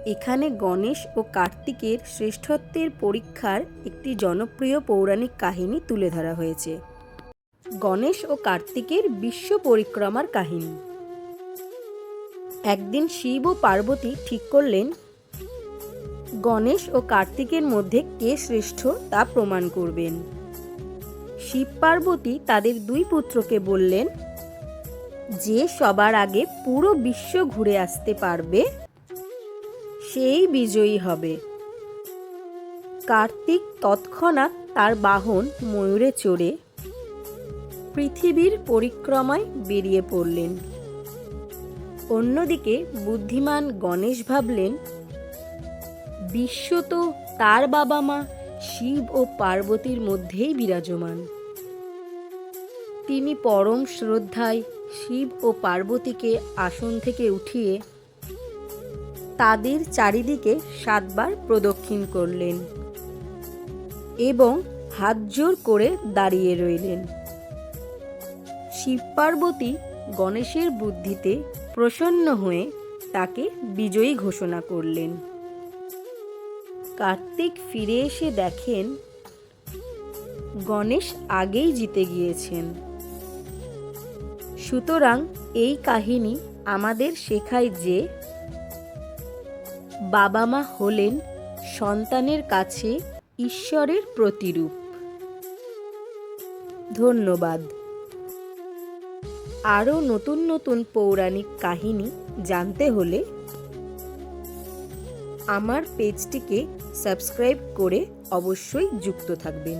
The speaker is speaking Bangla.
এখানে গণেশ ও কার্তিকের শ্রেষ্ঠত্বের পরীক্ষার একটি জনপ্রিয় পৌরাণিক কাহিনী তুলে ধরা হয়েছে। গণেশ ও কার্তিকের বিশ্ব পরিক্রমার কাহিনী। একদিন শিব ও পার্বতী ঠিক করলেন গণেশ ও কার্তিকের মধ্যে কে শ্রেষ্ঠ তা প্রমাণ করবেন। শিব পার্বতী তাদের দুই পুত্রকে বললেন, যে সবার আগে পুরো বিশ্ব ঘুরে আসতে পারবে সেই বিজয়ী হবে। কার্তিক তৎক্ষণাৎ তার বাহন ময়ূরে চড়ে পৃথিবীর পরিক্রমায় বেরিয়ে পড়লেন। অন্যদিকে বুদ্ধিমান গণেশ ভাবলেন, বিশ্ব তো তার বাবা মা শিব ও পার্বতীর মধ্যেই বিরাজমান। তিনি পরম শ্রদ্ধায় শিব ও পার্বতীকে আসন থেকে উঠিয়ে তাদের চারিদিকে 7 বার প্রদক্ষিণ করলেন এবং হাত জোড় করে দাঁড়িয়ে রইলেন। শিব পার্বতী গণেশের বুদ্ধিতে প্রসন্ন হয়ে তাকে বিজয়ী ঘোষণা করলেন। কার্তিক ফিরে এসে দেখেন গণেশ আগেই জিতে গিয়েছেন। সুতরাং এই কাহিনী আমাদের শেখায় যে বাবা মা হলেন সন্তানের কাছে ঈশ্বরের প্রতিরূপ। ধন্যবাদ। আরও নতুন নতুন পৌরাণিক কাহিনী জানতে হলে আমার পেজটিকে সাবস্ক্রাইব করে অবশ্যই যুক্ত থাকবেন।